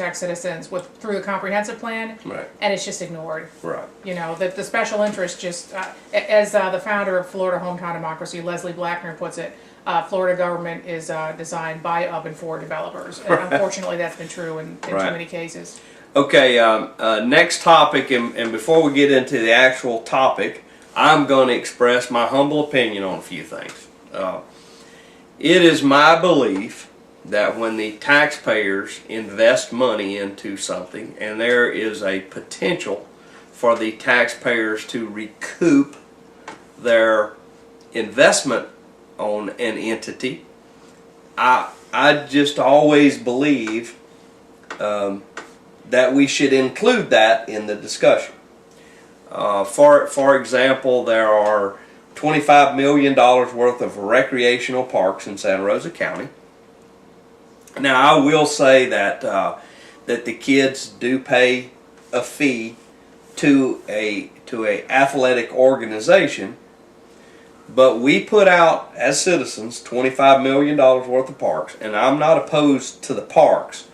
protect citizens through the comprehensive plan, Right. and it's just ignored. Right. You know, the special interest just, as the founder of Florida Hometown Democracy, Leslie Blackner, puts it, Florida government is designed by, of, and for developers. And unfortunately, that's been true in too many cases. Okay, next topic, and before we get into the actual topic, I'm going to express my humble opinion on a few things. It is my belief that when the taxpayers invest money into something, and there is a potential for the taxpayers to recoup their investment on an entity, I just always believe that we should include that in the discussion. For example, there are $25 million worth of recreational parks in Santa Rosa County. Now, I will say that that the kids do pay a fee to a athletic organization, but we put out as citizens $25 million worth of parks, and I'm not opposed to the parks,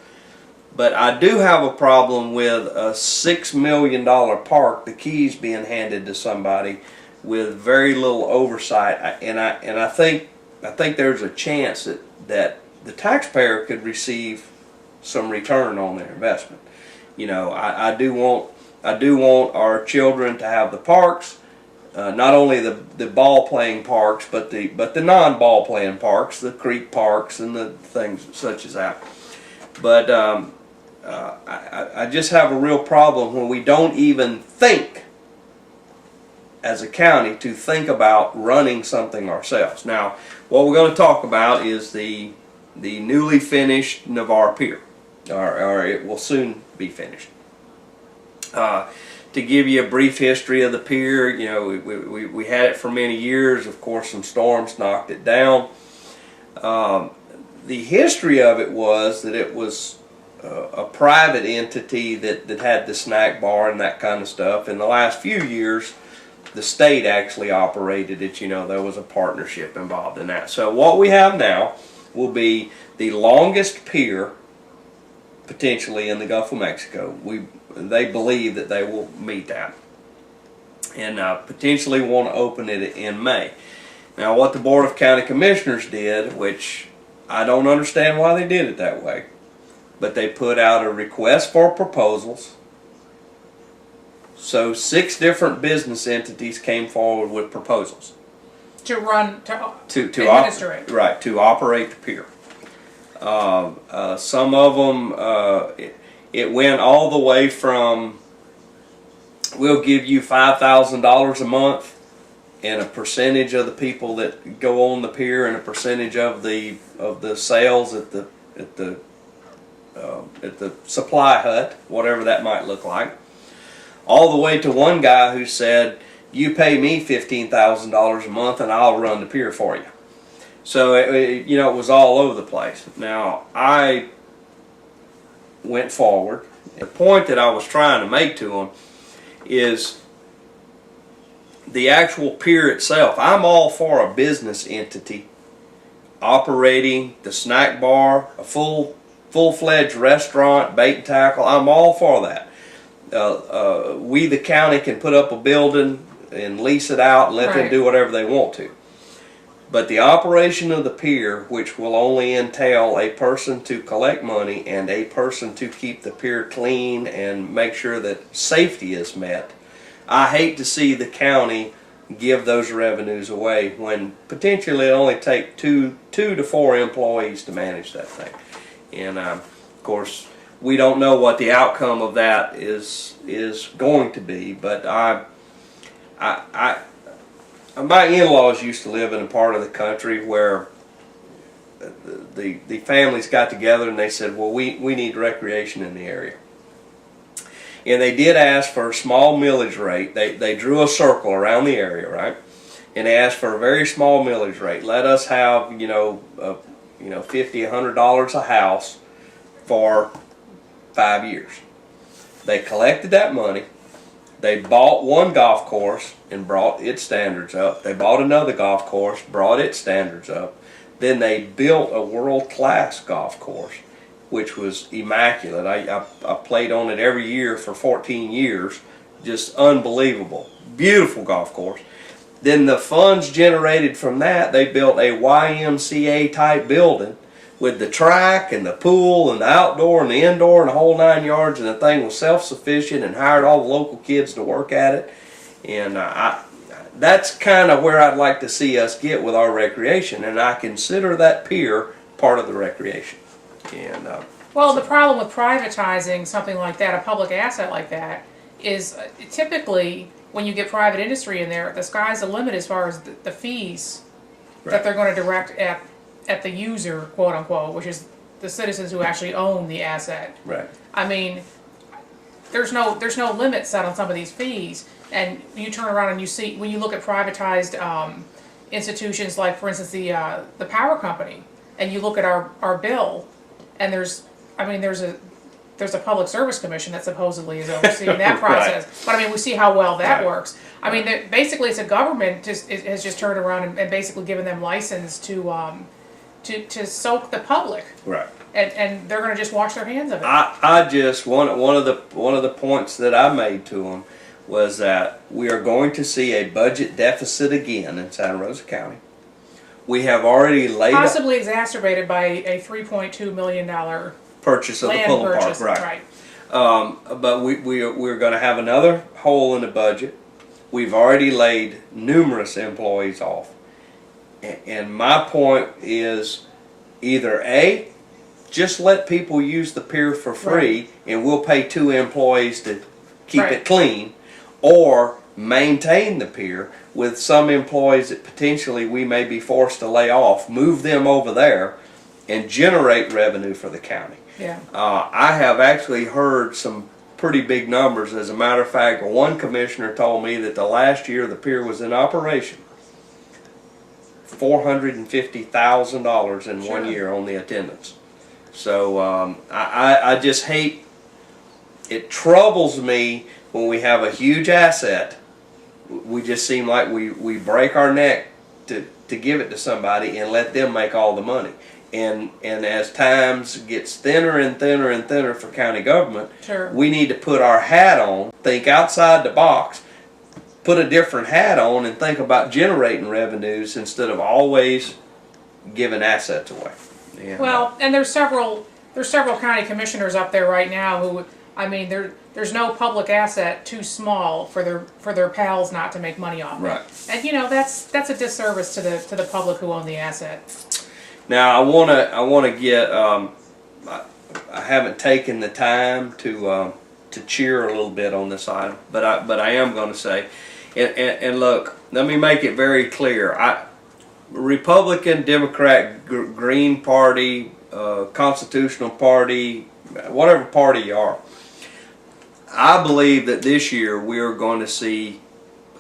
but I do have a problem with a $6 million park, the keys being handed to somebody with very little oversight, and I think there's a chance that the taxpayer could receive some return on their investment. You know, I do want our children to have the parks, not only the ball playing parks, but the non-ball playing parks, the creek parks and the things such as that. But I just have a real problem when we don't even think as a county to think about running something ourselves. Now, what we're going to talk about is the newly finished Navarre Pier, or it will soon be finished. To give you a brief history of the pier, you know, we had it for many years. Of course, some storms knocked it down. The history of it was that it was a private entity that had the snack bar and that kind of stuff. In the last few years, the state actually operated it. You know, there was a partnership involved in that. So what we have now will be the longest pier potentially in the Gulf of Mexico. They believe that they will meet that, and potentially want to open it in May. Now, what the Board of County Commissioners did, which I don't understand why they did it that way, but they put out a request for proposals. So 6 different business entities came forward with proposals To run, to administer it. Right, to operate the pier. Some of them, it went all the way from, we'll give you $5,000 a month and a percentage of the people that go on the pier and a percentage of the sales at the supply hut, whatever that might look like, all the way to one guy who said, you pay me $15,000 a month and I'll run the pier for you. So, you know, it was all over the place. Now, I went forward. The point that I was trying to make to them is the actual pier itself. I'm all for a business entity operating the snack bar, a full-fledged restaurant, bait and tackle. I'm all for that. We, the county, can put up a building and lease it out and let them do whatever they want to. But the operation of the pier, which will only entail a person to collect money and a person to keep the pier clean and make sure that safety is met, I hate to see the county give those revenues away when potentially it only take two to 4 employees to manage that thing. And of course, we don't know what the outcome of that is going to be, but my in-laws used to live in a part of the country where the families got together and they said, well, we need recreation in the area. And they did ask for a small millage rate. They drew a circle around the area, right? And they asked for a very small millage rate. Let us have, $50, $100 a house for 5 years. They collected that money. They bought one golf course and brought its standards up. They bought another golf course, brought its standards up. Then they built a world-class golf course. which was immaculate. I played on it every year for 14 years. Just unbelievable. Beautiful golf course. Then the funds generated from that, they built a YMCA type building with the track and the pool and the outdoor and the indoor and the whole 9 yards, and the thing was self-sufficient, and hired all the local kids to work at it. And that's kind of where I'd like to see us get with our recreation, and I consider that pier part of the recreation. And well, the problem with privatizing something like that, a public asset like that, is typically when you get private industry in there, the sky's the limit as far as the fees that they're going to direct at the user, quote unquote, which is the citizens who actually own the asset. Right. I mean, there's no limit set on some of these fees, and you turn around and you see, when you look at privatized institutions, like for instance the power company, and you look at our bill, and there's a public service commission that supposedly is overseeing that process. Right. But I mean, we see how well that Right. works. I mean, basically, it's a government has just turned around and basically given them license to soak the public. Right. And they're going to just wash their hands of it. I just one of the points that I made to them was that we are going to see a budget deficit again in Santa Rosa County. We have already laid possibly exacerbated by a $3.2 million purchase of the land pulling purchase. park, right? But we're going to have another hole in the budget. We've already laid numerous employees off, and my point is either A, just let people use the pier for free, Right. and we'll pay 2 employees to keep Right. it clean, or maintain the pier with some employees that potentially we may be forced to lay off, move them over there, and generate revenue for the county. Yeah. I have actually heard some pretty big numbers. As a matter of fact, one commissioner told me that the last year the pier was in operation, $450,000 in 1 Sure. year on the attendance. So I just hate, it troubles me when we have a huge asset. We just seem like we break our neck to give it to somebody and let them make all the money. And as times gets thinner and thinner and thinner for county government, Sure. we need to put our hat on, think outside the box, put a different hat on, and think about generating revenues instead of always giving assets away. And, Well, and there's several county commissioners up there right now who, I mean, there's no public asset too small for their pals not to make money off. Right. And that's a disservice to the public who own the asset. Now I wanna get. I haven't taken the time to cheer a little bit on this item, but I am going to say, and look, let me make it very clear. Republican, Democrat, Green Party, Constitutional Party, whatever party you are, I believe that this year we are going to see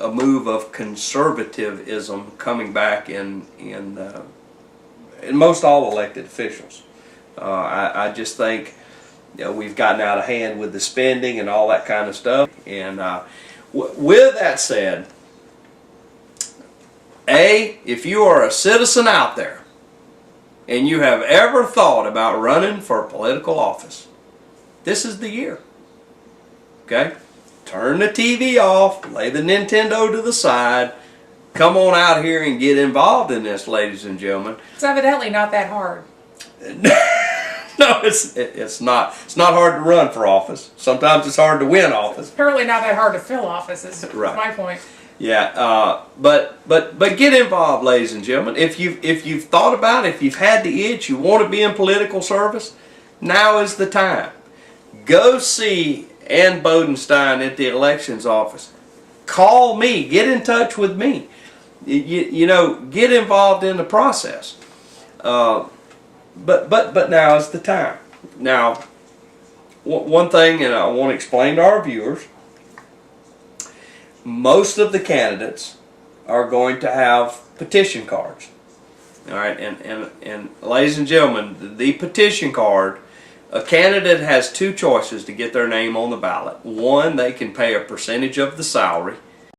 a move of conservatism coming back in most all elected officials. I just think we've gotten out of hand with the spending and all that kind of stuff. And with that said, if you are a citizen out there and you have ever thought about running for political office, this is the year. Okay? Turn the TV off, lay the Nintendo to the side, come on out here and get involved in this, ladies and gentlemen. It's evidently not that hard. No, it's not. It's not hard to run for office. Sometimes it's hard to win office. Apparently not that hard to fill office is Right. my point. Yeah, but get involved, ladies and gentlemen. If you've thought about it, if you've had the itch, you want to be in political service, now is the time. Go see Ann Bodenstein at the elections office. Call me. Get in touch with me. Get involved in the process. But now is the time. Now, one thing, and I want to explain to our viewers, most of the candidates are going to have petition cards. All right, and ladies and gentlemen, the petition card, a candidate has 2 choices to get their name on the ballot. One, they can pay a percentage of the salary,